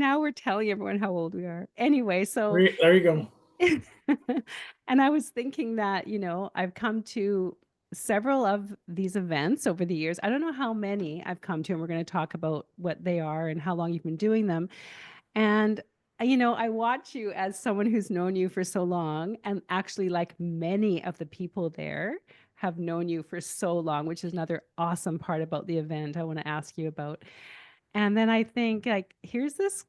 now we're telling everyone how old we are. Anyway, so There you go. and I was thinking that, I've come to several of these events over the years. I don't know how many I've come to, and we're going to talk about what they are and how long you've been doing them. And, I watch you as someone who's known you for so long, and actually, like many of the people there have known you for so long, which is another awesome part about the event I want to ask you about. And then I think, like, here's this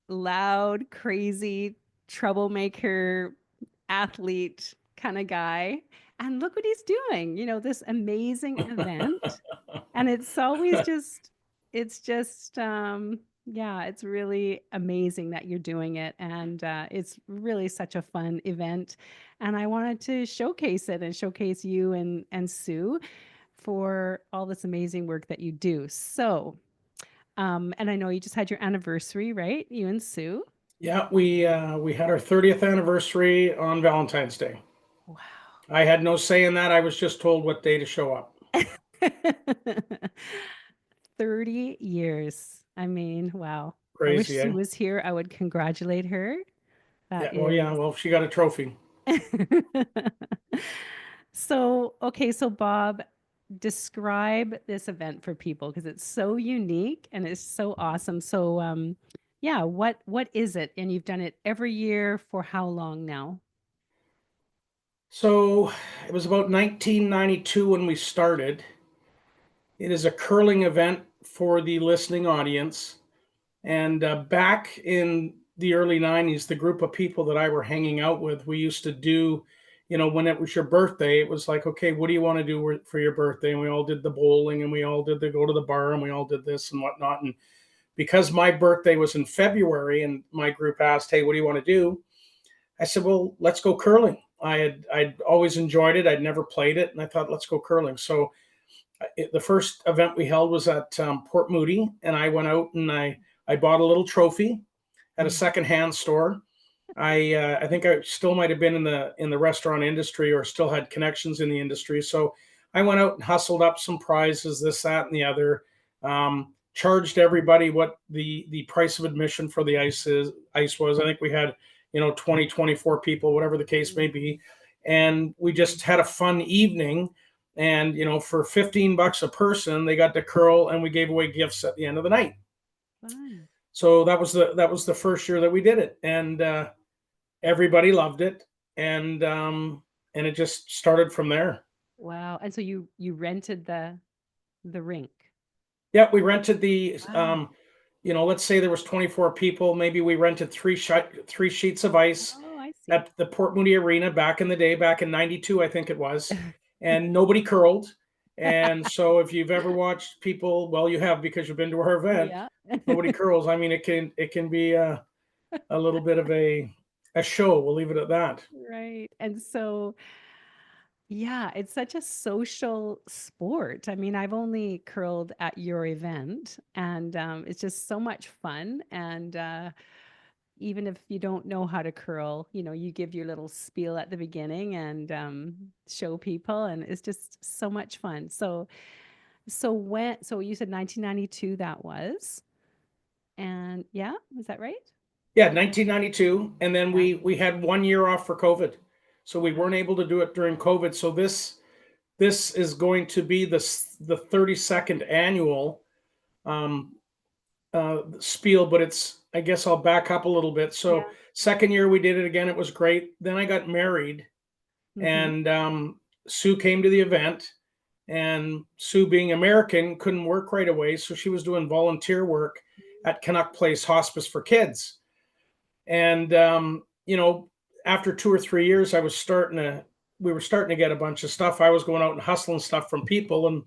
loud, crazy troublemaker athlete kind of guy. And look what he's doing, this amazing event. And yeah, it's really amazing that you're doing it. And it's really such a fun event. And I wanted to showcase it and showcase you and Sue for all this amazing work that you do. So, and I know you just had your anniversary, right? You and Sue. Yeah, we had our 30th anniversary on Valentine's Day. Wow. I had no say in that. I was just told what day to show up. 30 years. I mean, wow. I wish Crazy, Sue eh? was here. I would congratulate her. Yeah, That well, yeah, is. well, she got a trophy. So, okay, so Bob, describe this event for people because it's so unique and it's so awesome. So, yeah, what is it? And you've done it every year for how long now? So it was about 1992 when we started. It is a curling event for the listening audience. And back in the early 90s, the group of people that I were hanging out with, we used to do, when it was your birthday, it was like, okay, what do you want to do for your birthday? And we all did the bowling and we all did the go to the bar and we all did this and whatnot. And because my birthday was in February and my group asked, hey, what do you want to do? I said, well, let's go curling. I'd always enjoyed it. I'd never played it. And I thought, let's go curling. So the first event we held was at Port Moody, and I went out and I bought a little trophy at a Mm. secondhand store. I think I still might have been in the restaurant industry or still had connections in the industry. So I went out and hustled up some prizes, this, that, and the other. Charged everybody what the price of admission for the ice was. I think we had 20, 24 people, whatever the case may be, and we just had a fun evening. And for $15 a person, they got to curl, and we gave away gifts at the end of the night. Fun. So that was the first year that we did it, and everybody loved it, and it just started from there. Wow. And so you rented the rink. Yeah, we rented the Wow. let's say there was 24 people, maybe we rented three sheets of ice Oh, I see. at the Port Moody Arena back in the day, back in 92, I think it was, and nobody curled. And so if you've ever watched people, well, you have because you've been to our event, Yeah. nobody curls. I mean, it can be a little bit of a show. We'll leave it at that. Right. And so, yeah, it's such a social sport. I mean, I've only curled at your event, and it's just so much fun. And even if you don't know how to curl, you give your little spiel at the beginning and show people, and it's just so much fun. So you said 1992 that was, and yeah, is that right? Yeah, 1992, and then Yeah. we had 1 year off for COVID, so we weren't Wow. able to do it during COVID. So this is going to be the 32nd annual um, spiel, but it's I guess I'll back up a little bit. So Yeah. second year we did it again, it was great. Then I got married, Hmm. and Sue came to the event, and Sue being American couldn't work right away, so she was doing volunteer work at Canuck Place Hospice for Kids. And after 2 or 3 years, we were starting to get a bunch of stuff. I was going out and hustling stuff from people, and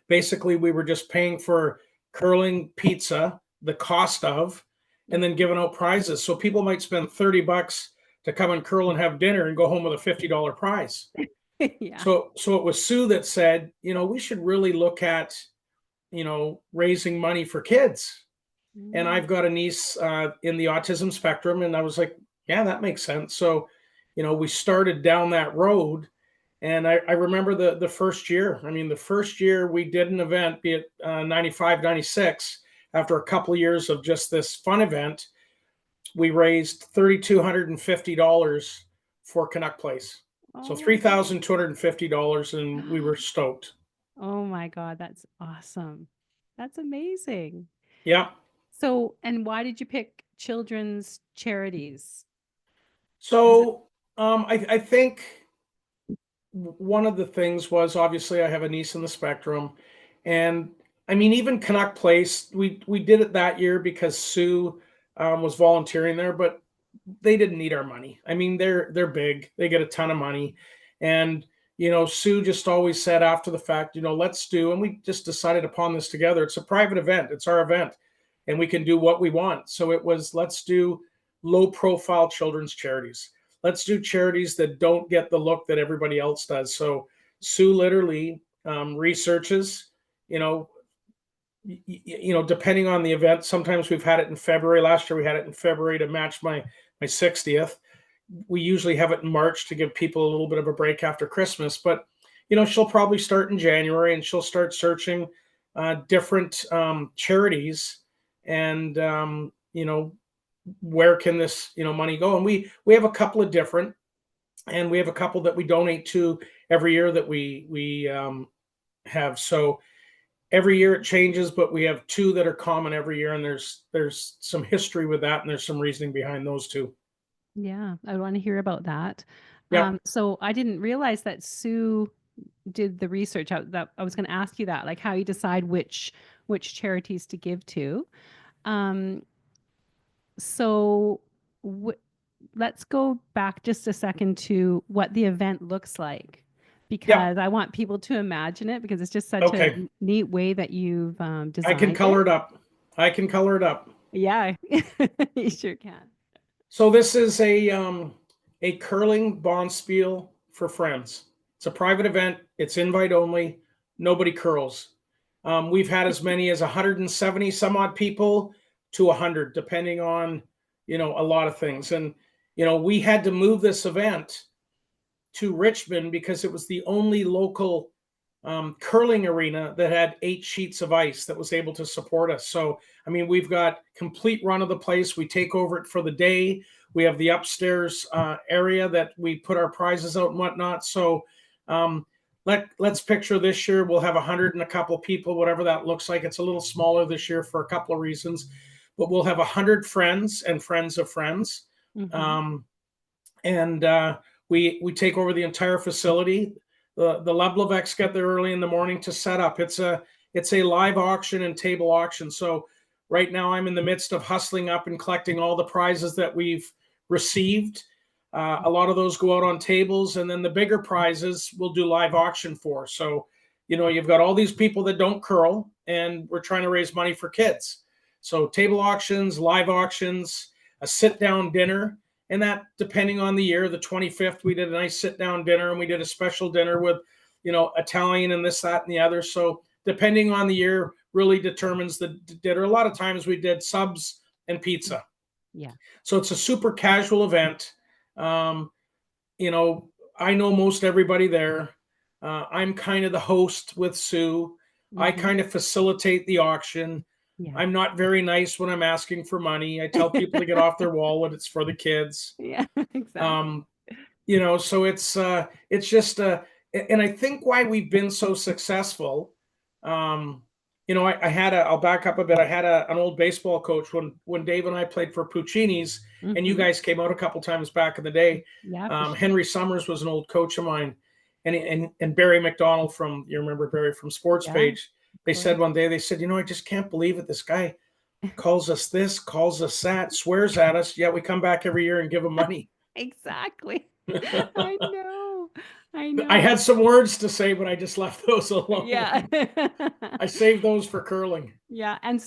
basically we were just paying for curling pizza, the cost of, and then giving out prizes. So people might spend $30 to come and curl and have dinner and go home with a $50 prize. Yeah. So it was Sue that said, we should really look at, raising money for kids. And Mm. I've got a niece in the autism spectrum, and I was like, yeah, that makes sense. So, we started down that road, and I remember the first year. I mean, the first year we did an event, be it 95, 96, after a couple of years of just this fun event, we raised $3,250 for Canuck Place. So Oh my God. $3,250, and we were stoked. Oh my God, that's awesome. That's amazing. Yeah. So, and why did you pick children's charities? Was it So I think one of the things was, obviously I have a niece in the spectrum, and I mean, even Canuck Place, we did it that year because Sue was volunteering there, but they didn't need our money. I mean, they're big, they get a ton of money, and Sue just always said after the fact, let's do, and we just decided upon this together. It's a private event, it's our event, and we can do what we want. So it was, let's do low profile children's charities. Let's do charities that don't get the look that everybody else does. So Sue literally researches, you know, depending on the event. Sometimes we've had it in February. Last year we had it in February to match my 60th. We usually have it in March to give people a little bit of a break after Christmas. But she'll probably start in January, and she'll start searching different charities, and where can this money go. And we have a couple of different, and we have a couple that we donate to every year that we have. So every year it changes, but we have two that are common every year, and there's some history with that, and there's some reasoning behind those two. Yeah, I want to hear about that. Yep. So I didn't realize that Sue did the research out that I was going to ask you that, like how you decide which charities to give to. Um, so w let's go back just a second to what the event looks like, Yep. because I want people to imagine it because it's just such a Okay. neat way that you've I can designed color it. it up. I can color it up. Yeah, you sure can. So this is a curling bonspiel for friends. It's a private event. It's invite only. Nobody curls. We've had as many as 170 some odd people to 100, depending on a lot of things. And we had to move this event to Richmond because it was the only local curling arena that had 8 sheets of ice that was able to support us. So, I mean, we've got complete run of the place. We take over it for the day. We have the upstairs area that we put our prizes out and whatnot. So, um, let's picture this year we'll have 100 and a couple of people, whatever that looks like. It's a little smaller this year for a couple of reasons, but we'll have 100 friends and friends of friends. Hmm. Um, and we take over the entire facility. The LeBlevecs get there early in the morning to set up. It's a live auction and table auction. So right now I'm in the midst of hustling up and collecting all the prizes that we've received. A lot of those go out on tables, and then the bigger prizes we'll do live auction for. So you've got all these people that don't curl, and we're trying to raise money for kids. So table auctions, live auctions, a sit down dinner. And that, depending on the year, the 25th, we did a nice sit down dinner, and we did a special dinner with, Italian and this, that, and the other. So depending on the year really determines the dinner. A lot of times we did subs and pizza. Yeah. So it's a super casual event. Um, you know, I know most everybody there. I'm kind of the host with Sue. I Hmm. kind of facilitate the auction. Yeah. I'm not very nice when I'm asking for money. I tell people to get off their wallet. It's for the kids. Yeah, exactly. Um, so it's just and I think why we've been so successful. Um, I'll back up a bit. I had an old baseball coach when Dave and I played for Puccini's, and you Hmm. guys came out a couple times back in the day. Yeah, for sure. Henry Summers was an old coach of mine, and Barry McDonald you remember Barry from Sports Yeah, Page. of They said course. one day, they said, I just can't believe it. This guy calls us this, calls us that, swears at us. Yet we come back every year and give him money. Exactly. I know. I I know. had some words to say, but I just left those Yeah. alone. I saved those for curling. Yeah, and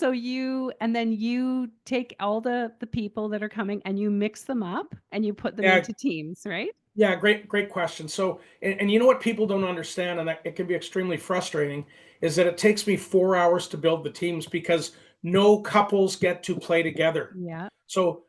then you take all the people that are coming and you mix them up and you put them Yeah, into teams, right? yeah, great question. So, and you know what people don't understand, and that it can be extremely frustrating, is that it takes me 4 hours to build the teams because no couples get to play together. Yeah. So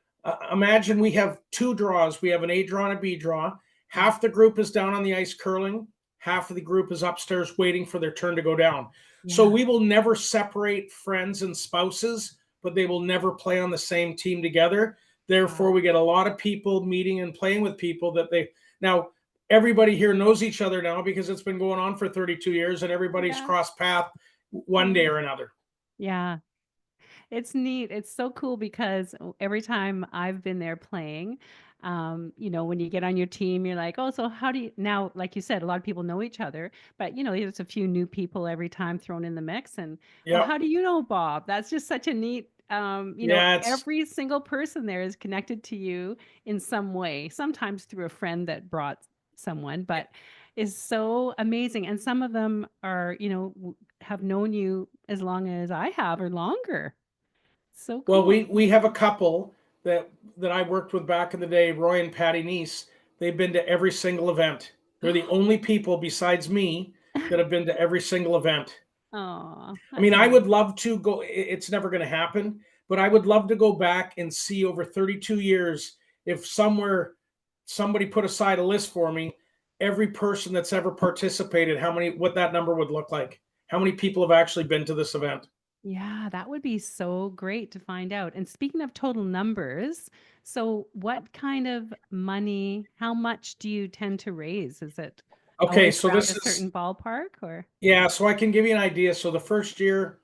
imagine we have two draws. We have an A draw and a B draw. Yeah. Half the group is down on the ice curling. Half of the group is upstairs waiting for their turn to go down. So Yeah. we will never separate friends and spouses, but they will never play on the same team together. Wow. Therefore, we get a lot of people meeting and playing with people that they now everybody here knows each other now because it's been going on for 32 years and everybody's Yeah. crossed path one Yeah. day or another. Yeah. It's neat. It's so cool because every time I've been there playing, when you get on your team, you're like, oh, so how do you now, like you said, a lot of people know each other, but there's a few new people every time thrown in the mix. And well, Yeah. how do you know Bob? That's just such a neat, Yeah, it's every single person there is connected to you in some way, sometimes through a friend that brought someone, but is so amazing. And some of them are, have known you as long as I have or longer. So well, cool. we have a couple that I worked with back in the day, Roy and Patty Neese. They've been to every single event. They're the only people besides me that have been to every single event. Oh, I mean, that's I nice. would love to go. It's never going to happen, but I would love to go back and see over 32 years if somebody put aside a list for me, every person that's ever participated, what that number would look like, how many people have actually been to this event. Yeah, that would be so great to find out. And speaking of total numbers, so what kind of money, how much do you tend to raise? Is it Okay, always so around a this certain is ballpark or? yeah, so I can give you an idea. So the first year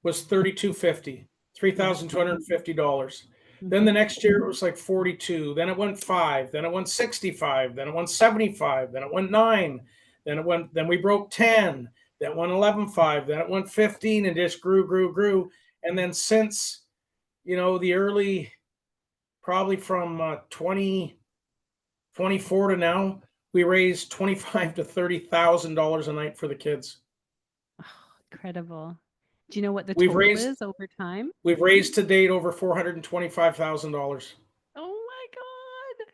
was 3250, three Yeah. thousand two hundred fifty dollars. Then Hmm. the next year it was like 42. Then it went five. Then it went 65. Then it went 75. Then it went nine. Then we broke 10. Then it went 11.5. Then it went 15 and just grew, grew, grew. And then since, the early, probably from 2024 to now, we raised 25 to $30,000 a night for the kids. Oh, incredible. Do you know what the We've total raised is over time? We've raised to date over $425,000. Oh my God.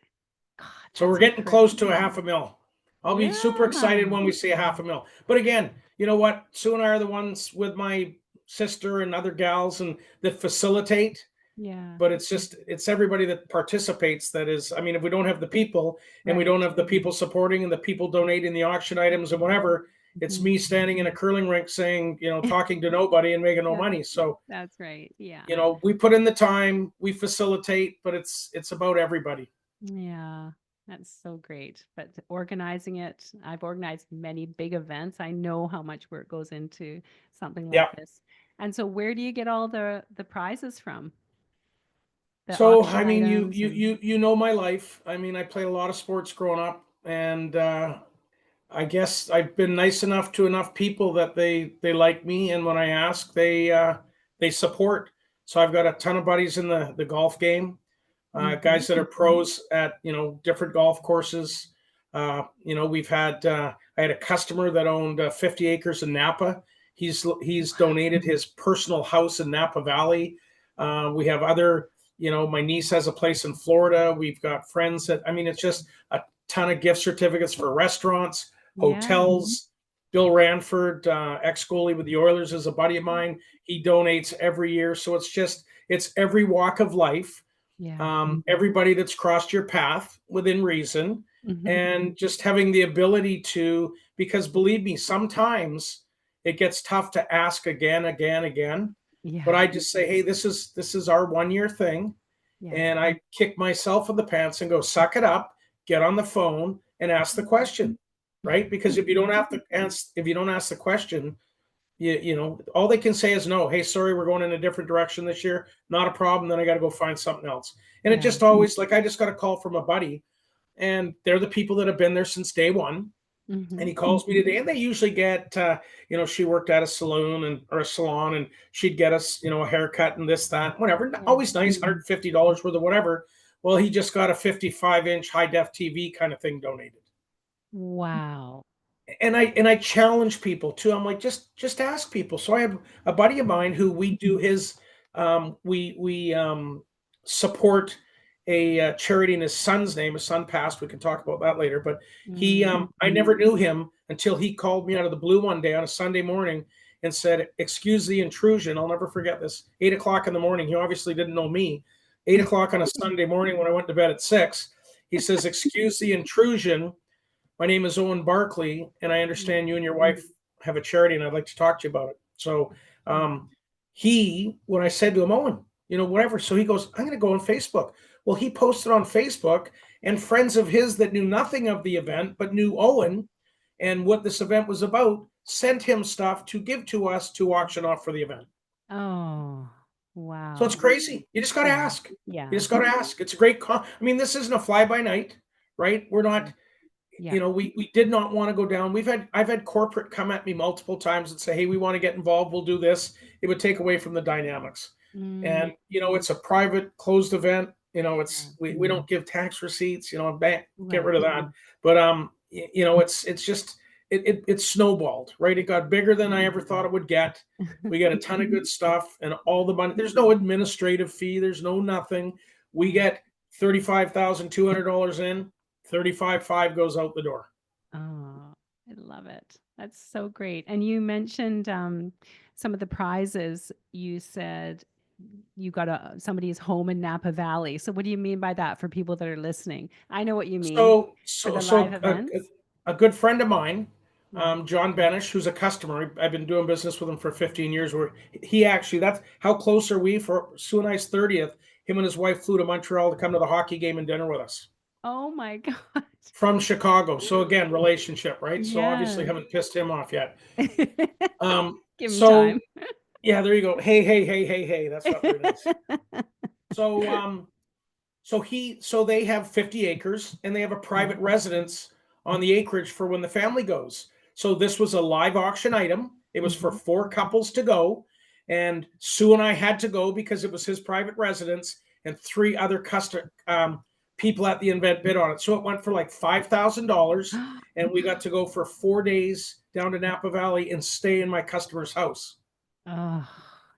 God, So we're that's getting close to a incredible. half a mil. I'll be super excited Yeah. when we see a half a mil. But again, you know what? Sue and I are the ones with my sister and other gals and that facilitate. Yeah. But it's everybody that participates that is. I mean, if we don't have the people and we don't Right. have the people supporting and the people donating the auction items and whatever, it's Mhm. me standing in a curling rink saying, talking to nobody and making no Yeah, money. So that's right. Yeah. we put in the time, we facilitate, but it's about everybody. Yeah, that's so great. But organizing it, I've organized many big events. I know how much work goes into something like Yeah. this. And so where do you get all the prizes from? The So auction I mean, items and you know my life. I mean, I played a lot of sports growing up, and I guess I've been nice enough to enough people that they like me, and when I ask, they support. So I've got a ton of buddies in the golf game, hmm guys that are pros at different golf courses. I had a customer that owned 50 acres in Napa. He's donated his personal house in Napa Valley. We have other, my niece has a place in Florida. We've got friends that, I mean, it's just a ton of gift certificates for restaurants, yeah, hotels. Bill Ranford, ex goalie with the Oilers, is a buddy of mine. He donates every year. So it's every walk of life, yeah. everybody that's crossed your path within reason, Hmm. and just having the ability to, because believe me, sometimes it gets tough to ask again, again, again. But Yeah, I just say, hey, this is our 1 year thing, yeah. and I kick myself in the pants and go, suck it up, get on the phone and ask the question, right? Because if you don't ask the question, all they can say is no. Hey, sorry, we're going in a different direction this year. Not a problem. Then I got to go find something else. And it Yeah. just always, like, I just got a call from a buddy, and they're the people that have been there since day one. And Hmm. he calls me today, and they usually get, she worked at a saloon or a salon, and she'd get us, a haircut and this, that, whatever. Yeah. Always nice, $150 worth of whatever. Well, he just got a 55-inch high def TV kind of thing donated. Wow. And I challenge people too. I'm like, just ask people. So I have a buddy of mine who we do his we support a charity in his son's name. His son passed. We can talk about that later. But he Mm. I never knew him until he called me out of the blue one day on a Sunday morning and said, "Excuse the intrusion." I'll never forget this. 8 o'clock in the morning. He obviously didn't know me. 8 o'clock on a Sunday morning when I went to bed at 6. He says, "Excuse the intrusion. My name is Owen Barkley, and I understand you and your wife have a charity, and I'd like to talk to you about it." So Wow. um, when I said to him, Owen, whatever. So he goes, I'm going to go on Facebook. Well, he posted on Facebook, and friends of his that knew nothing of the event but knew Owen and what this event was about sent him stuff to give to us to auction off for the event. Oh, So it's wow. crazy. You just got to Yeah. ask. You Yeah. just got to ask. It's a great I mean, this isn't a fly by night, right? We're not, Yeah. we did not want to go down. I've had corporate come at me multiple times and say, hey, we want to get involved. We'll do this. It would take away from the dynamics. Mm, And, it's a private closed event. yeah. We don't give tax receipts, get Right. rid of that. But, it's just, it snowballed, right? It got bigger than I ever thought it would get. We got a ton of good stuff and all the money. There's no administrative fee. There's no nothing. We Yeah. get $35,200 in, 35.5 goes out the door. Oh, I love it. That's so great. And you mentioned some of the prizes. You said you got somebody's home in Napa Valley. So what do you mean by that for people that are listening? I know what you mean So, for so, the live so a, events. a good friend of mine, Yeah. John Benish, who's a customer. I've been doing business with him for 15 years. Where he actually, that's how close are we for Sue and I's 30th. Him and his wife flew to Montreal to come to the hockey game and dinner with us Oh my God. from Chicago. So again, relationship, right? So obviously Yes. haven't pissed him off yet. Give him So time. yeah, there you go. Hey, hey, hey, hey, hey. That's not very nice. So so they have 50 acres and they have a Yeah. private residence on the acreage for when the family goes. So this was a live auction item. It was for Mhm. 4 couples to go. And Sue and I had to go because it was his private residence, and 3 other people at the event bid on it. So it went for like $5,000. And we got to go for 4 days down to Napa Valley and stay in my customer's house. Oh,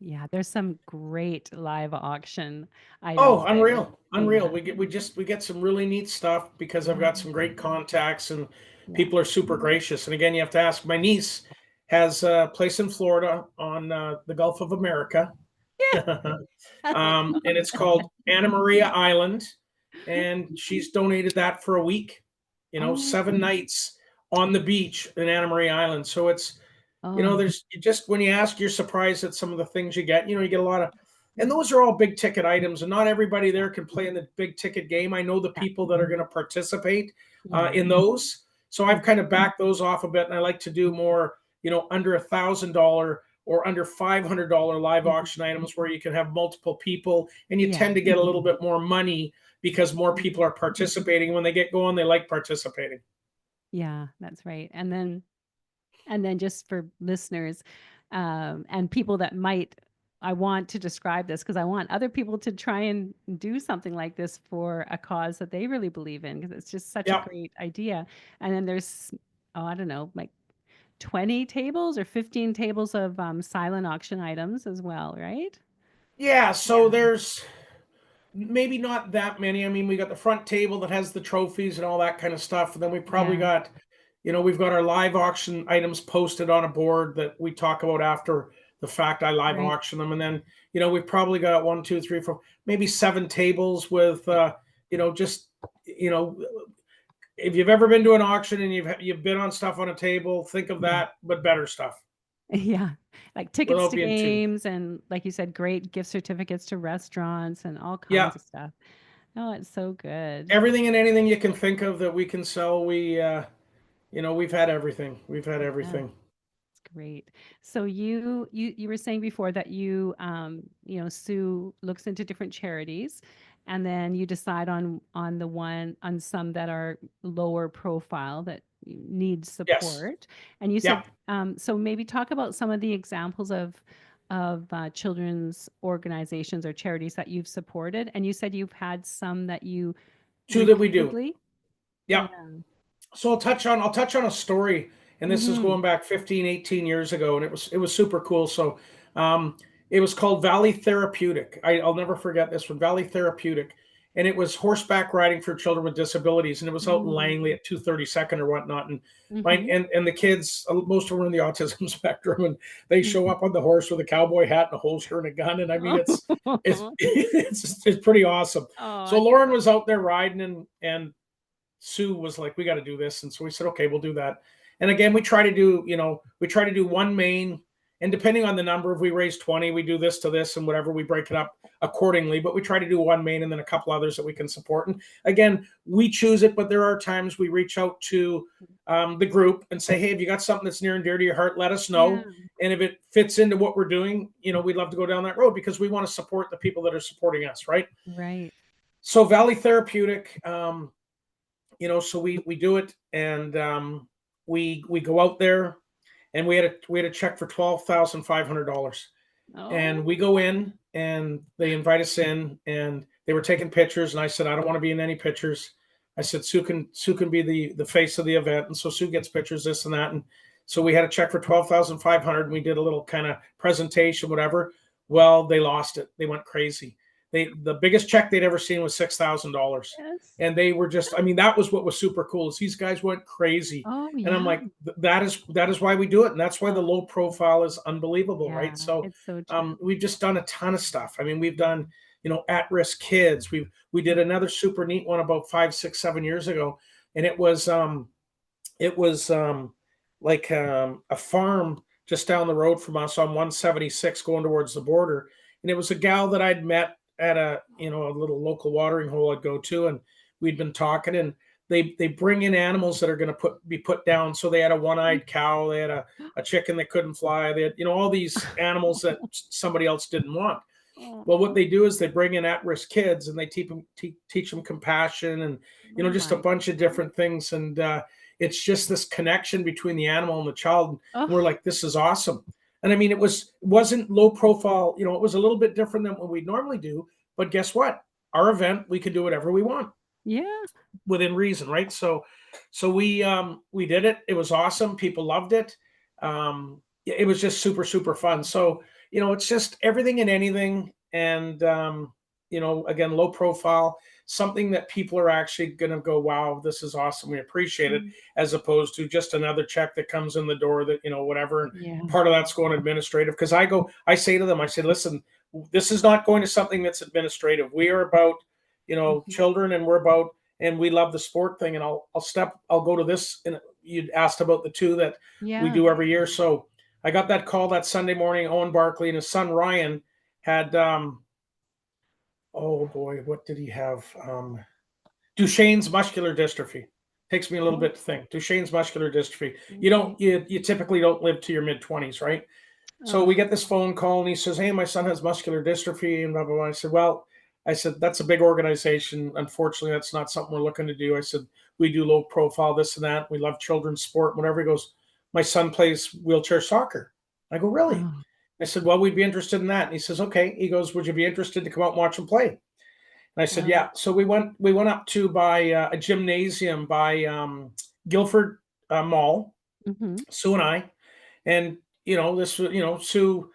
yeah, there's some great live auction Oh, items there. unreal. Unreal. Yeah. We get some really neat stuff because I've Yeah. got some great contacts and Yeah. people are super gracious. And again, you have to ask. My niece has a place in Florida on the Gulf of America. And it's called Anna Maria Island. And she's donated that for a week, Oh, 7 nights on the beach in Anna Maria Island. So it's oh, there's you just when you ask, you're surprised at some of the things you get. You get a lot of, and those are all big ticket items, and not everybody yeah, there can play in the big ticket game. I know the yeah, people that are going to participate yeah. in those, so I've Mhm. kind of backed those off a bit, and I like to do more, under $1,000 or under $500 live Mhm. auction items where you can have multiple people, and you Yeah. tend to get a little bit more money because more Mhm. people are participating. When they get going, they like participating. Yeah, that's right. And then just for listeners, and people that might I want to describe this because I want other people to try and do something like this for a cause that they really believe in because it's just such a Yep. great idea. And then there's, oh, I don't know, like 20 tables or 15 tables of silent auction items as well, right? Yeah. So Yeah. there's maybe not that many. I mean, we got the front table that has the trophies and all that kind of stuff. And then we probably Yeah. got, we've got our live auction items posted on a board that we talk about after the fact. I live Right. auction them. And then, we've probably got one, two, three, four, maybe 7 tables with, just, if you've ever been to an auction and you've bid on stuff on a table, think of Yeah. that, but better stuff Yeah. Like tickets without to being too. games and like you said, great gift certificates to restaurants and all Yeah. kinds of stuff. Oh, it's so good. Everything and anything you can think of that we can sell. We've had everything. We've had Yeah. everything. It's great. So you were saying before that Sue looks into different charities and then you decide on the one on some that are lower profile that need Yes. support. And you said Yep. so maybe talk about some of the examples of children's organizations or charities that you've supported. And you said you've had some that you Two that we do. repeatedly. Yep. Yeah. So I'll touch on a story, and this is Mm-hmm. going back 15, 18 years ago, and it was super cool. So um it was called Valley Therapeutic. I'll never forget this one, Valley Therapeutic. And it was horseback riding for children with disabilities, and it was out in Mm-hmm. Langley at 232nd or whatnot. And mine Mm-hmm. and the kids, most of them are in the autism spectrum, and they show up on the horse with a cowboy hat and a holster and a gun. And I mean, it's Oh, it's pretty awesome. oh, So Lauren was out there riding, and Sue was like, "We got to do this," and so we said, "Okay, we'll do that." And again, we try to do one main And depending on the number, if we raise 20, we do this to this and whatever, we break it up accordingly. But we try to do one main and then a couple others that we can support. And again, we choose it, but there are times we reach out to the group and say, hey, if you got something that's near and dear to your heart, let us Yeah. know. And if it fits into what we're doing, we'd love to go down that road because we want to support the people that are supporting us, right? Right. So Valley Therapeutic, so we do it, and we go out there, and we had a check for $12,500, and Oh. we go in, and they invite us in, and they were taking pictures, and I said I don't want to be in any pictures. I said Sue can be the face of the event, and so Sue gets pictures, this and that, and so we had a check for 12,500, and we did a little kind of presentation, whatever. Well, they lost it. They went crazy. The biggest check they'd ever seen was $6,000, Yes. and they were just, I mean, that was what was super cool is these guys went crazy. Oh, And I'm yeah. like, that is why we do it, and that's why the Oh, low profile is unbelievable, right? yeah. So It's so true. we've just done a ton of stuff. I mean, we've done at-risk kids. We did another super neat one about 5, 6, 7 years ago, and it was like a farm just down the road from us on 176 going towards the border, and it was a gal that I'd met at a little local watering hole I'd go to, and we'd been talking, and they bring in animals that are going to be put down. So they had a one-eyed cow, they had a chicken that couldn't fly, they had all these animals that somebody else didn't want. Well, what Oh, they do is they bring in at-risk kids and they teach them compassion and oh just a my bunch of God. different things. And it's just this connection between the animal and the child. And we're Oh, like, this is awesome. And I mean, it wasn't low profile. It was a little bit different than what we normally do. But guess what? Our event, we could do whatever we want yeah. within reason, right? So we did it. It was awesome. People loved it. It was just super super fun. So it's just everything and anything, and again, low profile, something that people are actually going to go, wow, this is awesome. We appreciate it, Mm, as opposed to just another check that comes in the door that whatever. And yeah. part of that's going administrative because I say to them, I say, listen, this is not going to something that's administrative. We are about Mhm. children, and we're about and we love the sport thing. And I'll go to this. And you'd asked about the two that we Yeah. do every year. So I got that call that Sunday morning. Owen Barkley and his son Ryan had oh boy, what did he have? Duchenne's muscular dystrophy. Takes me a little Oh, bit to think. Duchenne's muscular dystrophy. You okay. don't you typically don't live to your mid-20s, right? So we Oh, get this phone call, and he says, hey, my son has muscular dystrophy and blah blah blah. I said, well, that's a big organization. Unfortunately, that's not something we're looking to do. I said, we do low profile, this and that. We love children's sport, whatever. He goes, my son plays wheelchair soccer. I go, really? oh. I said, well, we'd be interested in that. And he says, okay. He goes, would you be interested to come out and watch him play? And I said, Oh. yeah. So we went up to by a gymnasium by Guilford Mall, Mhm. Sue and I, and this was Sue,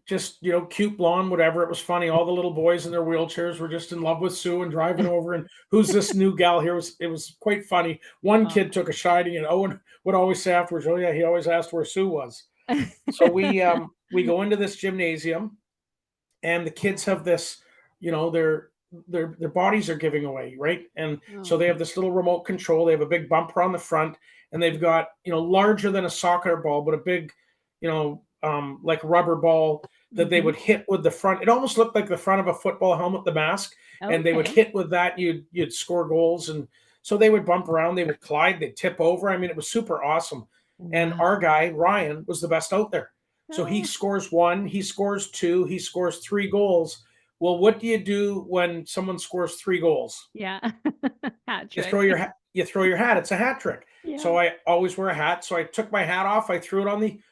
just cute blonde, whatever. It was funny. All the little boys in their wheelchairs were just in love with Sue and driving over. And who's this new gal here? It was quite funny. One Oh. kid took a shining, and Owen would always say afterwards, "Oh yeah, he always asked where Sue was." So we go into this gymnasium, and the kids have this, their bodies are giving away, right? And so they Oh. have this little remote control. They have a big bumper on the front, and they've got larger than a soccer ball, but a big, like rubber ball that they Mhm. would hit with the front. It almost looked like the front of a football helmet, the mask, and they would Okay. hit with that. You'd score goals, and so they would bump around. They would glide. They'd tip over. I mean, it was super awesome. And our Wow. guy Ryan was the best out there. So he Oh, scores one, he scores two, he scores 3 goals. Well, what do you do when someone scores 3 goals? yeah. Hat You trick. throw your you throw your hat. It's a hat trick. Yeah. So I always wear a hat. So I took my hat off. I threw it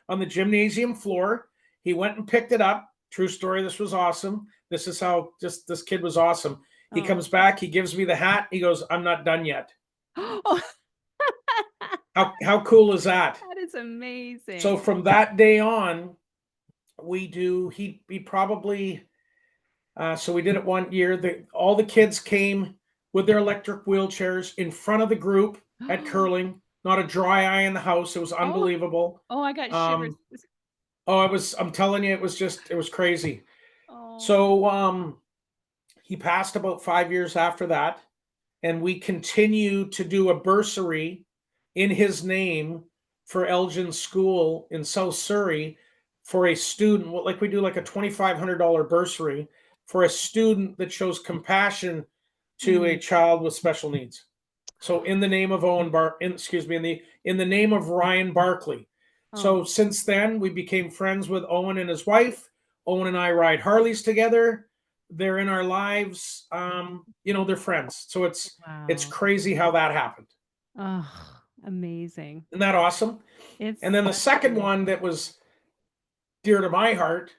on the gymnasium floor. He went and picked it up. True story. This was awesome. This is how just this kid was awesome. He Oh. comes back. He gives me the hat. He goes, "I'm not done yet." Oh, How cool is that? that is So amazing. from that day on, we do. He probably so we did it one year. All the kids came with their electric wheelchairs in front of the group at curling. Not a dry eye in the house. It was Oh, unbelievable. oh, I got shivers. Um, oh, it was. I'm telling you, it was crazy. Oh. So he passed about 5 years after that, and we continue to do a bursary in his name for Elgin School in South Surrey for a student, like we do like a $2,500 bursary for a student that shows compassion to a Mm. child with special needs. So in the name of excuse me, in the name of Ryan Barkley. So Oh, since then we became friends with Owen and his wife. Owen and I ride Harleys together. They're in our lives. They're friends. So it's wow. crazy how that happened. Oh, amazing. Isn't that awesome? And It's then the that's second one beautiful. that was dear to my heart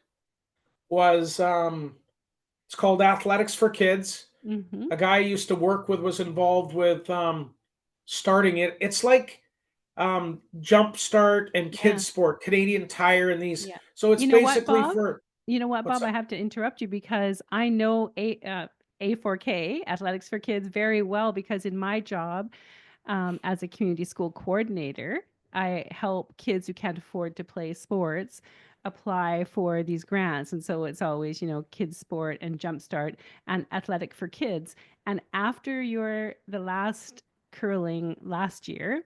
was it's called Athletics for Kids. Mhm. A guy I used to work with was involved with starting it. It's like Jumpstart and Yeah. Kids Sport, Canadian Tire, and these. Yeah. So it's You know what, basically Bob? for You know what, what's Bob? I up? have to interrupt you because I know A4K, Athletics for Kids, very well because in my job, as a community school coordinator, I help kids who can't afford to play sports apply for these grants. And so it's always, kids sport and jumpstart and athletic for kids. And after the last curling last year,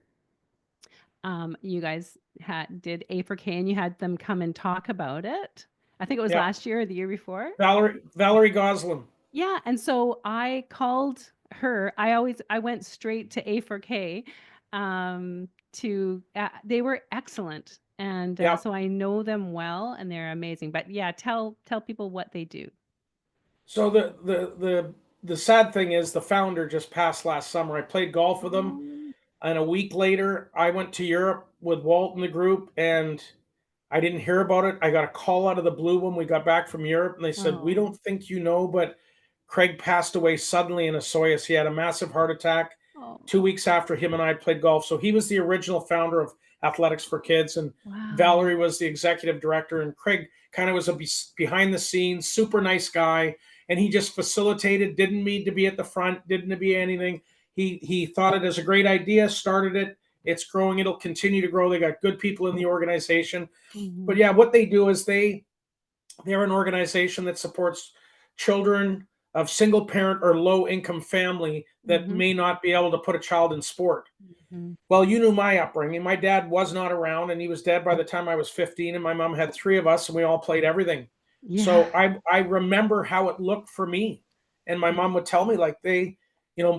you guys did A4K and you had them come and talk about it. I think it was Yeah, last year or the year before. Valerie Goslin. Yeah, and so I called her. I went straight to A4K. They were excellent, and Yeah. so I know them well, and they're amazing. But yeah, tell people what they do. So the sad thing is the founder just passed last summer. I played golf with him, Oh, and a week later I went to Europe with Walt and the group, and I didn't hear about it. I got a call out of the blue when we got back from Europe, and they said, "We oh, don't think you know, but Craig passed away suddenly in a Soyuz. He had a massive heart attack oh, 2 weeks after him and I played golf." So he was the original founder of Athletics for Kids, and wow. Valerie was the executive director, and Craig kind of was a behind the scenes, super nice guy, and he just facilitated. Didn't need to be at the front, didn't be anything. He thought it as a great idea, started it. It's growing. It'll continue to grow. They got good people in the organization. But Hmm. yeah, what they do is they're an organization that supports children of single parent or low income family that Hmm. may not be able to put a child in sport. Hmm. Well, you knew my upbringing. My dad was not around, and he was dead by the time I was 15, and my mom had three of us, and we all played everything. Yeah. So I remember how it looked for me. And my mom would tell me, like,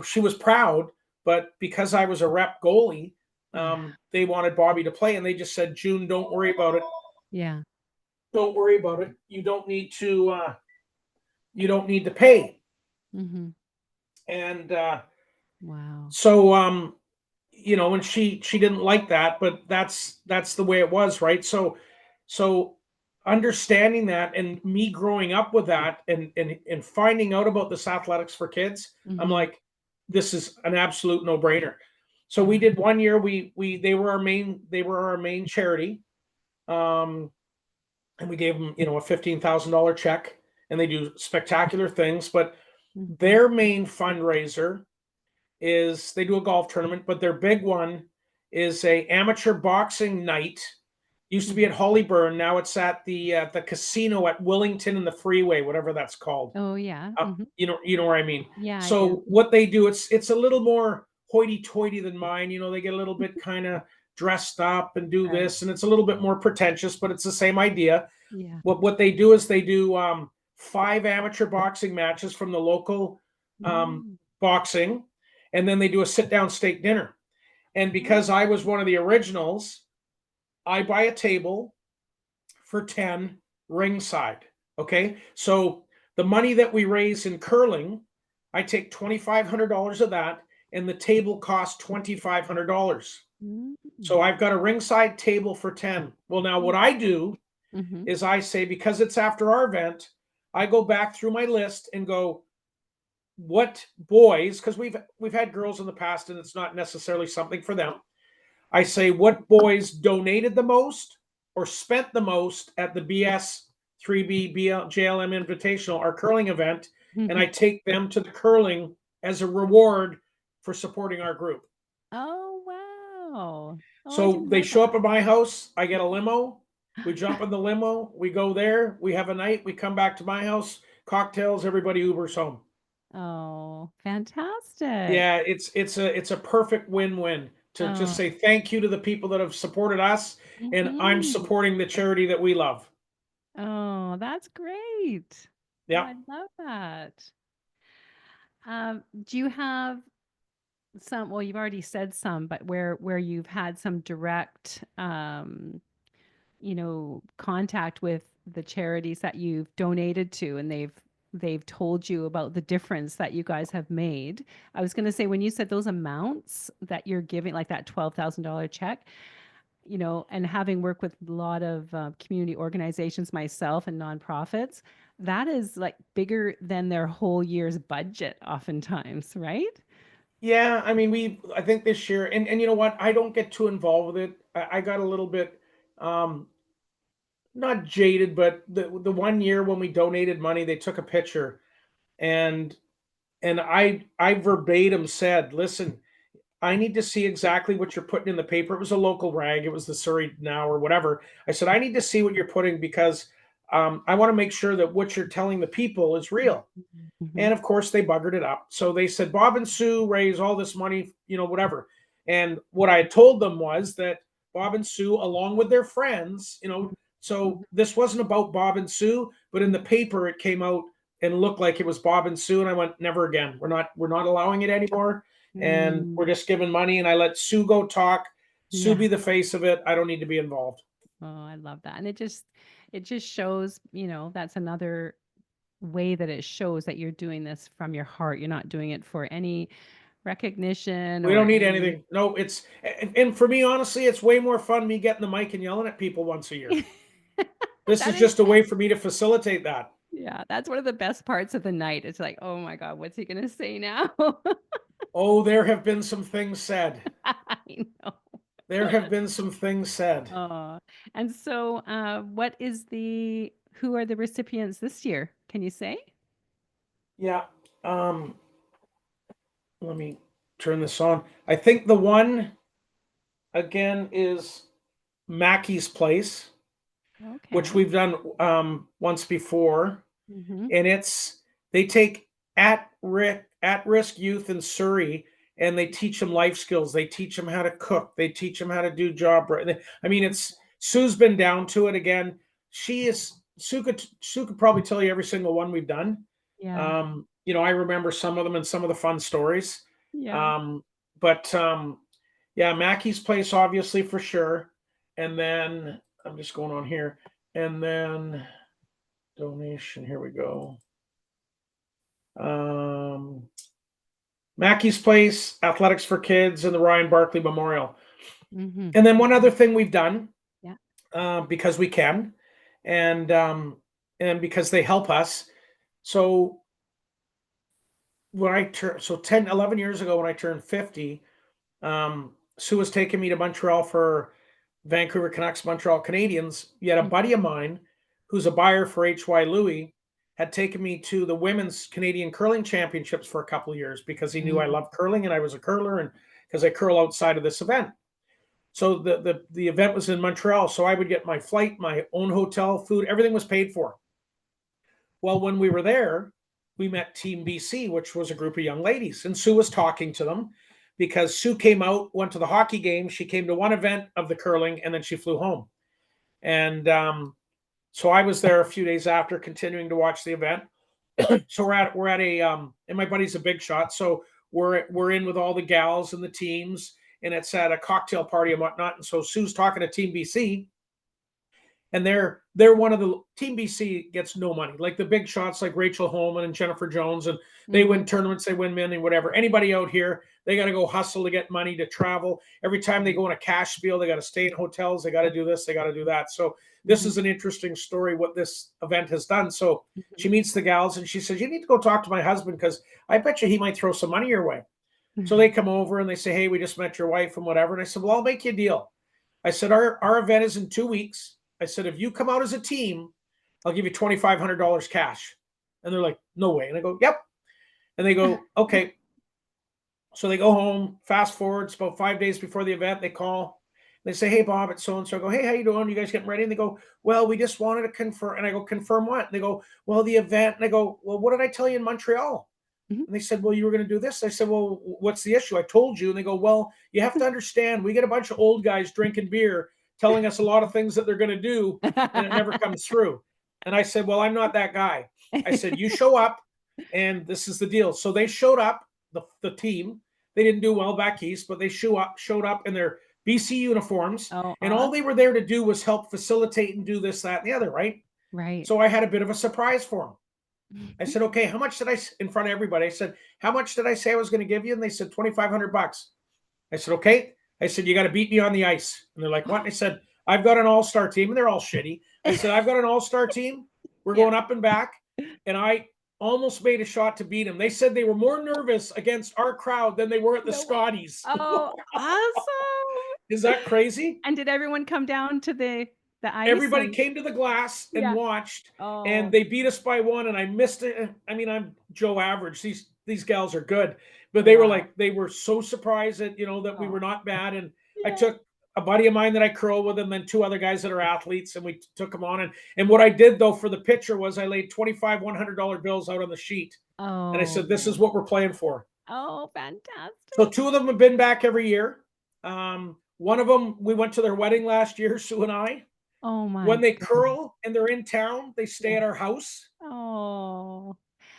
she was proud, but because I was a rep goalie, Yeah. they wanted Bobby to play, and they just said, "June, don't worry about it. Yeah. Don't worry about it. You don't need to pay." Hmm. And Wow. so and she didn't like that, but that's the way it was, right? So understanding that and me growing up with that and finding out about this Athletics for Kids, I'm Hmm. like, this is an absolute no-brainer. So we Yeah. did 1 year. We they were our main charity. Um, and we gave them, a $15,000 check, and they do spectacular things. But Hmm. their main fundraiser is they do a golf tournament, but their big one is a amateur boxing night. Used to be at Hmm. Hollyburn, now it's at the casino at Willington and the Freeway, whatever that's called. Oh yeah. Hmm. You know what I mean. Yeah, I do. So what they do, it's a little more hoity-toity than mine. They get a little bit kind of dressed up and do Right. this, and it's a little bit more pretentious, but it's the same idea. Yeah. What they do is they do five amateur boxing matches from the local Mm. boxing, and then they do a sit down steak dinner. And because I was Oh. one of the originals, I buy a table for 10 ringside. Okay, so the money that we raise in curling, I take $2,500 of that, and the table costs $2,500. Mm. So I've got a ringside table for 10. Well, now what Yeah. I do Mhm. is I say, because it's after our event, I go back through my list and go, what boys, because we've had girls in the past and it's not necessarily something for them. I say, what boys donated the most or spent the most at the BS 3B JLM Invitational, our curling event, and I Mhm. take them to the curling as a reward for supporting our group. Oh, wow. Oh, I So didn't they know show up that. at my house. I get a limo. We jump in the limo. We go there. We have a night. We come back to my house. Cocktails. Everybody Ubers home. Oh, fantastic. Yeah, it's a perfect win-win to just Oh. say thank you to the people that have supported us, and I'm Mhm. supporting the charity that we love. Oh, that's great. Oh, Yeah. I love that. Do you have some, well, you've already said some, but where you've had some direct, contact with the charities that you've donated to, and they've told you about the difference that you guys have made. I was going to say, when you said those amounts that you're giving, like that $12,000 check, and having worked with a lot of community organizations myself and nonprofits, that is like bigger than their whole year's budget oftentimes, right? Yeah, I mean, I think this year, and you know what? I don't get too involved with it. I got a little bit, um, not jaded, but the one year when we donated money, they took a picture, and I verbatim said, "Listen, I need to see exactly what you're putting in the paper." It was a local rag. It was the Surrey Now or whatever. I said, "I need to see what you're putting because I want to make sure that what you're telling the people is real." Mhm. And of course, they buggered it up. So they said, Bob and Sue raise all this money, whatever. And what I had told them was that Bob and Sue, along with their friends, so Mhm. this wasn't about Bob and Sue, but in the paper it came out and looked like it was Bob and Sue. And I went, never again. We're not allowing it anymore. And we're Mm. just giving money. And I let Sue go talk. Sue Yeah. be the face of it. I don't need to be involved. Oh, I love that. And it just shows, that's another way that it shows that you're doing this from your heart. You're not doing it for any recognition We or don't need any. anything. No, and for me, honestly, it's way more fun me getting the mic and yelling at people once a year. This That is is, just a way for me to facilitate that. yeah, that's one of the best parts of the night. It's like, oh my God, what's he gonna say now? Oh, there have been some things said. I know. There have been some things said. And so, who are the recipients this year? Can you say? Yeah. Um, Let me turn this on. I think the one again is Mackey's Place, which Okay. we've done once before. Mhm. And they take at risk youth in Surrey and they teach them life skills. They teach them how to cook. They teach them how to do job. I mean, it's Sue's been down to it again. Sue could probably tell you every single one we've done. Yeah. I remember some of them and some of the fun stories. Yeah. Um, but yeah, Mackey's Place obviously for sure. And then I'm just going on here. And then donation. Here we go. Um, Mackey's Place, Athletics for Kids, and the Ryan Barkley Memorial. Mhm. And then one other thing we've done Yeah. because we can, and because they help us. So when I turned, so 10, 11 years ago when I turned 50, Sue was taking me to Montreal for Vancouver Canucks, Montreal Canadiens. Yet a buddy of Mhm. mine, who's a buyer for HY Louis, had taken me to the women's Canadian curling championships for a couple of years because he knew I Mhm. loved curling and I was a curler, and because I curl outside of this event. So the event was in Montreal, so I would get my flight, my own hotel, food, everything was paid for. Well, when we were there, we met Team BC, which was a group of young ladies, and Sue was talking to them because Sue came out, went to the hockey game, she came to one event of the curling, and then she flew home. And so I was there a few days after, continuing to watch the event. So we're at a and my buddy's a big shot, so we're in with all the gals and the teams, and it's at a cocktail party and whatnot. And so Sue's talking to Team BC, and they're one of the Team BC gets no money. Like the big shots like Rachel Holman and Jennifer Jones, and they win Mhm. tournaments, they win money, whatever. Anybody out here, they got to go hustle to get money to travel. Every time they go in a cash spiel, they got to stay in hotels, they got to do this, they got to do that. So this Mhm. is an interesting story what this event has done. So she Mhm. meets the gals and she says, "You need to go talk to my husband because I bet you he might throw some money your way." So they Mhm. come over and they say, "Hey, we just met your wife and whatever." And I said, "Well, I'll make you a deal." I said, our event is in 2 weeks. I said, if you come out as a team, I'll give you $2,500 cash. And they're like, no way. And I go, yep. And they go, okay. So they go home. Fast forward, it's about 5 days before the event. They call. They say, hey, Bob, it's so and so. I go, hey, how you doing? You guys getting ready? And they go, well, we just wanted to confirm. And I go, confirm what? And they go, well, the event. And I go, well, what did I tell you in Montreal? Mhm. And they said, well, you were going to do this. I said, well, what's the issue? I told you. And they go, well, you have to understand, we get a bunch of old guys drinking beer, telling us a lot of things that they're going to do, and it never comes through. And I said, well, I'm not that guy. I said, you show up, and this is the deal. So they showed up, the team. They didn't do well back east, but they showed up in their BC uniforms, Oh, and all they were awesome. there to do was help facilitate and do this, that, and the other, right? Right. So I had a bit of a surprise for them. I Mhm. said, okay, how much did in front of everybody? I said, how much did I say I was going to give you? And they said, $2,500. I said, okay. I said, you got to beat me on the ice. And they're like, what? And I said, I've got an all-star team, and they're all shitty. I said, I've got an all-star team. We're Yeah. going up and back. And I almost made a shot to beat them. They said they were more nervous against our crowd than they were at the No way. Scotties. Oh, awesome. Is that crazy? And did everyone come down to the ice Everybody and came to the glass and yeah. watched, and Oh, they beat us by one, and I missed it. I mean, I'm Joe Average. These gals are good, but wow. they were so surprised that that we Oh, were not bad. And I yeah. took a buddy of mine that I curl with, and then two other guys that are athletes, and we took them on. And what I did though for the picture was I laid 25 $100 bills out on the sheet, and I said, "This is Oh. what we're playing for." Oh, So fantastic. two of them have been back every year. One of them, we went to their wedding last year, Sue and I. Oh When my they goodness. curl and they're in town, they stay Yeah. at our house Oh.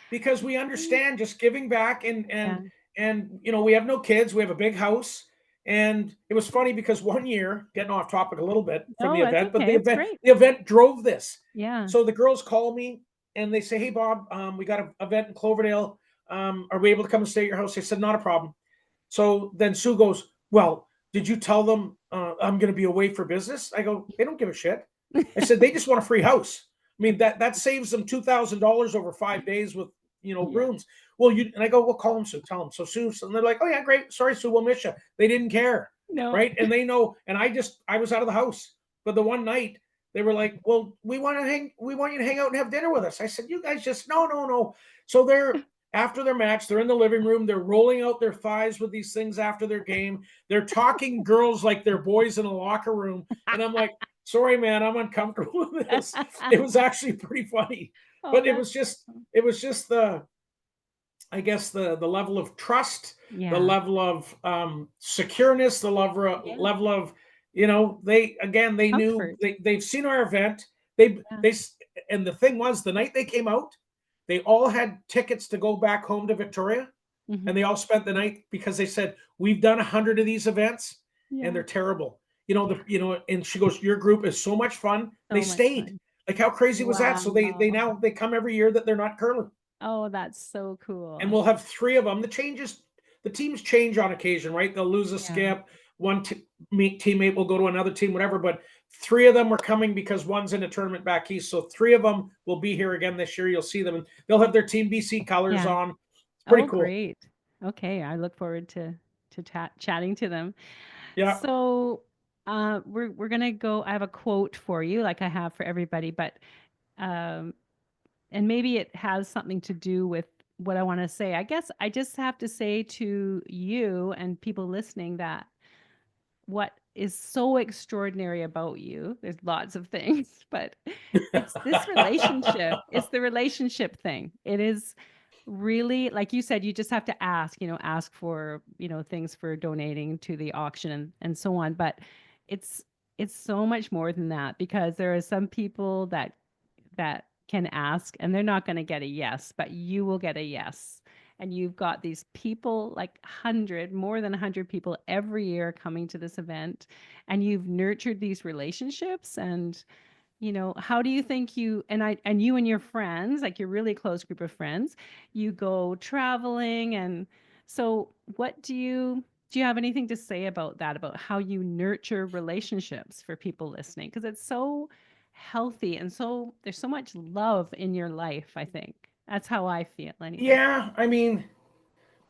because we Mm. understand just giving back. Yeah. And we have no kids, we have a big house. And it was funny because one year, getting off topic a little bit from the No, it's event, but okay. It's great. the event drove this. Yeah. So the girls call me and they say, hey Bob, we got an event in Cloverdale, are we able to come and stay at your house? I said, not a problem. So then Sue goes, well, did you tell them I'm going to be away for business? I go, they don't give a shit. I said, they just want a free house. I mean, that saves them $2,000 over 5 days with, Yeah. rooms. Well, and I go, well, call them, Sue, tell them. So Sue, and they're like, oh yeah, great. Sorry, Sue, we'll miss you. They didn't care. No. Right. And they know. And I was out of the house. But the one night they were like, well, we want you to hang out and have dinner with us. I said, you guys just, no, no, no. So after their match, they're in the living room. They're rolling out their thighs with these things after their game. They're talking girls like they're boys in a locker room. And I'm like, sorry, man, I'm uncomfortable with this. It was actually pretty funny. Oh, But that's awesome. it was just I guess the level of trust, the Yeah. level of secureness, the Yeah. level of they knew Comfort. they've seen our event. They Yeah. they and the thing was the night they came out, they all had tickets to go back home to Victoria, Mhm. and they all spent the night because they said we've done 100 of these events and Yeah. they're terrible. Yeah. And she goes, your group is so much fun. They So much stayed. fun. Like how crazy was that? So they Wow. now they come every year that they're not curling, Oh, that's so and cool. we'll have three of them. The teams change on occasion, right? They'll lose a Yeah. skip. One teammate will go to another team, whatever. But three of them are coming because one's in a tournament back east. So three of them will be here again this year. You'll see them, and they'll have their Team BC colors Yeah. on. It's pretty Oh, cool. great. Okay, I look forward to chatting to them. Yeah. So, we're gonna go. I have a quote for you, like I have for everybody, but um, and maybe it has something to do with what I want to say. I guess I just have to say to you and people listening that what is so extraordinary about you, there's lots of things, but it's this relationship. It's the relationship thing. It is really, like you said, you just have to ask for, things for donating to the auction and so on. But it's it's so much more than that because there are some people that can ask and they're not going to get a yes, but you will get a yes. And you've got these people, like 100, more than 100 people every year coming to this event, and you've nurtured these relationships. And how do you think you and your friends, like your really close group of friends, you go traveling? And so do you have anything to say about that, about how you nurture relationships for people listening? Because it's so healthy and so there's so much love in your life, I think. That's how I feel anyway. Yeah. I mean,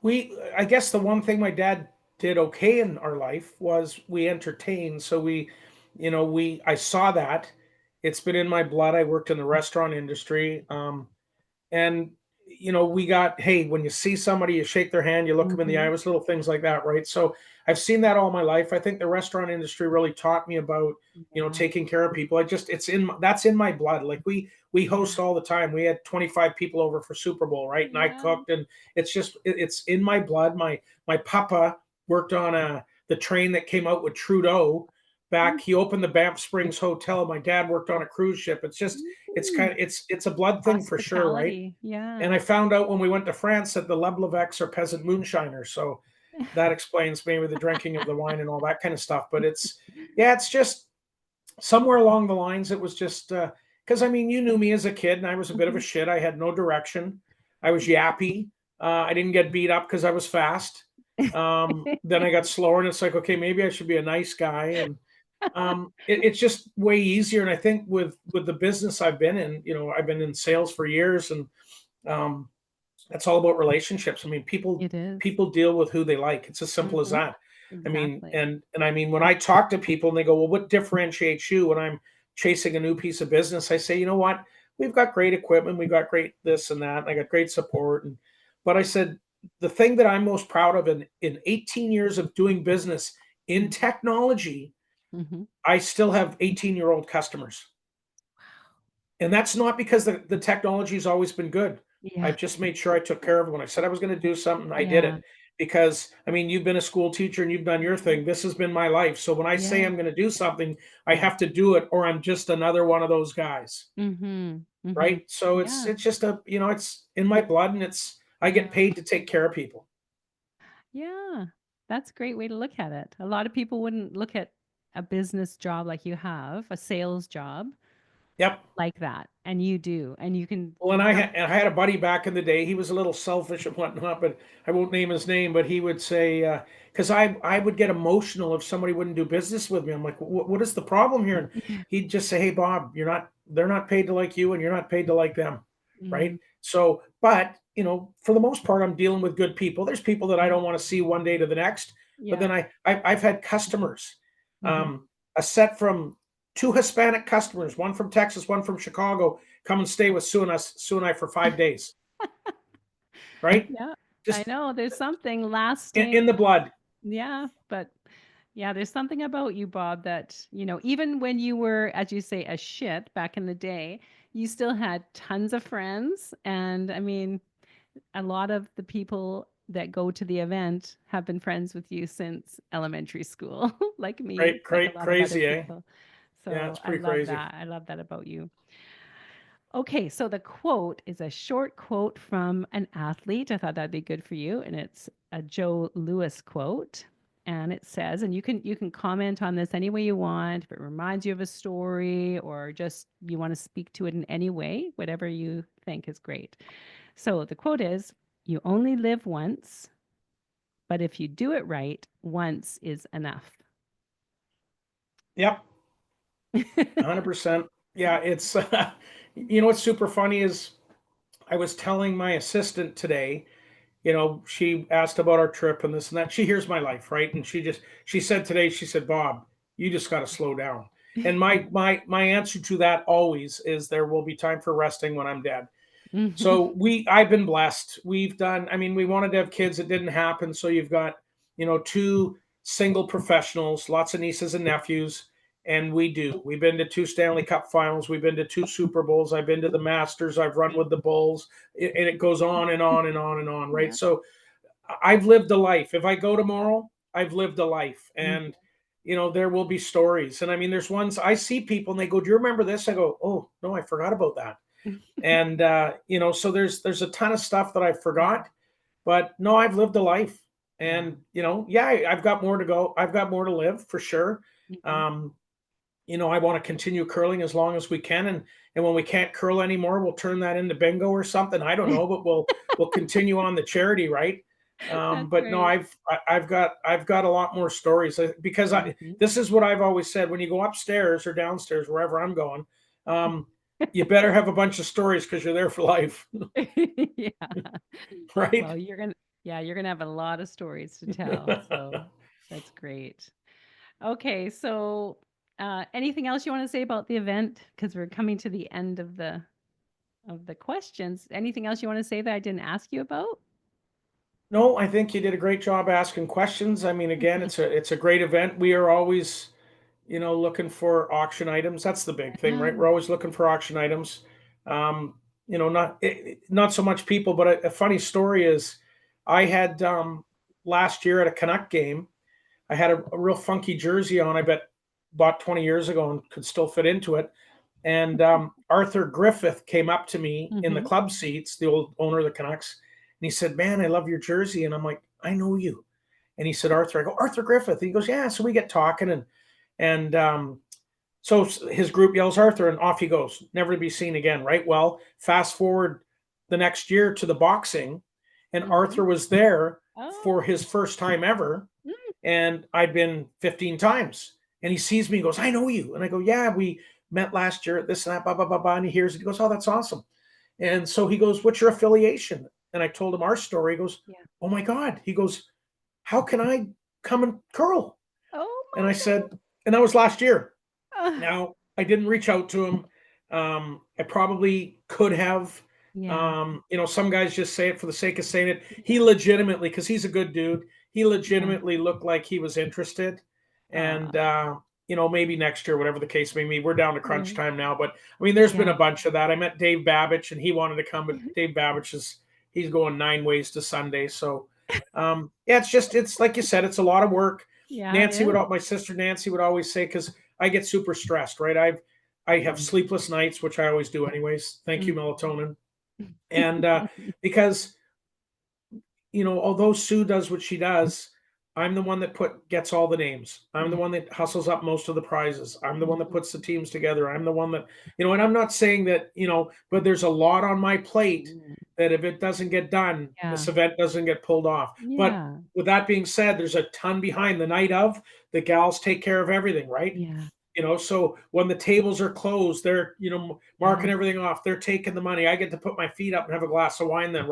I guess the one thing my dad did okay in our life was we entertained. So I saw that. It's been in my blood. I worked in the restaurant industry. And we got, hey, when you see somebody, you shake their hand, you look them in the eye, Mhm. was little things like that, right? So I've seen that all my life. I think the restaurant industry really taught me about, Yeah. taking care of people. That's in my blood. Like we Yeah. host all the time. We had 25 people over for Super Bowl, right? And I Yeah. cooked, and it's in my blood. My papa worked on the train that came out with Trudeau back. Mm. He opened the Banff Springs Hotel. My dad worked on a cruise ship. Mm. It's a blood thing for sure, right? Hospitality. And Yeah. I found out when we went to France that the LeBlevecs are peasant moonshiners. So that explains maybe the drinking of the wine and all that kind of stuff. But yeah, it's just somewhere along the lines, it was just because I mean, you knew me as a kid, and I was a bit of a Mhm. shit. I had no direction. I was yappy. I didn't get beat up because I was fast. Then I got slower, and it's like, okay, maybe I should be a nice guy. And it's just way easier. And I think with the business I've been in, I've been in sales for years, and um, that's all about relationships. I mean, people It is. people deal with who they like. It's as simple as Mhm. that. I mean, Exactly. and I mean, when I talk to people and they go, "Well, what differentiates you?" When I'm chasing a new piece of business, I say, "You know what? We've got great equipment, we got great this and that, and I got great support." And but I said, the thing that I'm most proud of in 18 years of doing business in Mhm. technology, Mhm. I still have 18-year-old customers. And that's not because the technology has always been good. Yeah. I've just made sure I took care of it. When I said I was going to do something, I did Yeah. it. Because I mean, you've been a school teacher and you've done your Mhm. thing. This has been my life. So when I say Yeah. I'm going to do something, I have to do it, or I'm just another one of those guys, Mhm. Mhm. right? So it's Yeah. it's just it's in my blood, and I get Yeah. paid to take care of people. Yeah. That's a great way to look at it. A lot of people wouldn't look at a business job like you have, a sales job Yep. like that, and you do, and you can Well, have I had a buddy back in the day. He was a little selfish and whatnot, but I won't name his name. But he would say, because I would get emotional if somebody wouldn't do business with me. I'm like, what is the problem here? And Yeah. he'd just say, hey, Bob, they're not paid to like you, and you're not paid to like them, right? Mhm. So, but for the most part, I'm dealing with good people. There's people that I Yeah. don't want to see one day to the next, but Yeah. then I've had customers, Mhm. a set from two Hispanic customers, one from Texas, one from Chicago, come and stay with Sue and I for 5 days, right? Yeah. I Just know there's something in lasting. the blood, Yeah, but yeah, there's something about you, Bob, that, even when you were, as you say, a shit back in the day, you still had tons of friends. And I mean, a lot of the people that go to the event have been friends with you since elementary school, like me, right? like a lot of other Crazy, eh? people. Yeah, So it's I pretty love crazy. that. I love that about you. Okay, so the quote is a short quote from an athlete. I thought that'd be good for you, and it's a Joe Louis quote. And it says, and you can comment on this any way you want, if it reminds you of a story or just you want to speak to it in any way, whatever you think is great. So the quote is, "You only live once, but if you do it right, once is enough." Yep, 100%. Yeah, it's what's super funny is I was telling my assistant today. She asked about our trip and this and that. She hears my life, right? And she said today, she said, Bob, you just got to slow down. And my answer to that always is there will be time for resting when I'm dead. Mhm. So I've been blessed. I mean, we wanted to have kids, it didn't happen. So you've got, two single professionals, lots of nieces and nephews, and we've been to two Stanley Cup finals, we've been to two Super Bowls, I've been to the Masters, I've run with the Bulls, and it goes on and on and on and on, right? Yeah. So I've lived a life. If I go tomorrow, I've lived a life. Mhm. And there will be stories. And I mean, there's ones I see people and they go, do you remember this? I go, oh no, I forgot about that. And so there's a ton of stuff that I Yeah. forgot, but no, I've lived a life. Yeah. And yeah, I've got more to go. I've got more to live for sure. Mhm. um I want to continue curling as long as we can, and when we can't curl anymore, we'll turn that into bingo or something. I don't know, but we'll continue on the charity, right? That's But no, right. I've got a lot more stories, because Mhm. this is what I've always said: when you go upstairs or downstairs, wherever I'm going, um, you better have a bunch of stories because you're there for life, Yeah. right? Well, you're gonna have a lot of stories to tell, so that's great. Okay, so, anything else you wanna say about the event? Because 'Cause we're coming to the end of the of the questions. Anything else you want to say that I didn't ask you about? No, I think you did a great job asking questions. I mean, again, it's a great event. We are always, looking for auction items. That's the big thing, right? Yeah. We're always looking for auction items. Not so much people, but a funny story is, I had last year at a Canuck game, I had a real funky jersey on. I bet bought 20 years ago and could still fit into it. And Arthur Griffith came up to me in the Mm-hmm. club seats, the old owner of the Canucks, and he said, "Man, I love your jersey." And I'm like, "I know you." And he said, "Arthur." I go, "Arthur Griffith." And he goes, "Yeah." So we get talking, and so his group yells Arthur, and off he goes, never to be seen again. Right. Well, fast forward the next year to the boxing, and Mm-hmm. Arthur was there Oh. for his first time ever, Mm. and I'd been 15 times. And he sees me and goes, "I know you." And I go, "Yeah, we met last year at this and that, blah, blah, blah, blah." And he hears it. He goes, "Oh, that's awesome." And so he goes, "What's your affiliation?" And I told him our story. He goes, Yeah. "Oh my God." He goes, "How can I come and curl?" Oh And I my said, and that was last year. God. Now, I didn't reach out to him. I probably could have. Yeah. Some guys just say it for the sake of saying it. He Yeah. legitimately, because he's a good dude, he Yeah. legitimately looked like he was interested. Uh, And, maybe next year, whatever the case may be, we're down to crunch yeah. time now. But I mean, there's been Yeah. a bunch of that. I met Dave Babbage and he wanted to come, but Dave Babbage he's going 9 ways to Sunday. So, yeah, it's like you said, it's a lot of work. Yeah, it is. My sister Nancy would always say, because I get super stressed, right? I have Mhm. sleepless nights, which I always do anyways. Thank you, Mm. melatonin. And because although Sue does what she does, I'm the one that gets all the names. I'm the Yeah. one that hustles up most of the prizes. I'm the one that Mhm. puts the teams together. I'm the one that, and I'm not saying that, but there's a lot on my plate Mm. that if it doesn't get done, Yeah. this event doesn't get pulled off. But Yeah. with that being said, there's a ton behind the night of. The gals take care of everything, right? Yeah. So when the tables are closed, they're, marking Yeah. everything off. They're taking the money. I get to put my feet up and have a glass of wine then, right?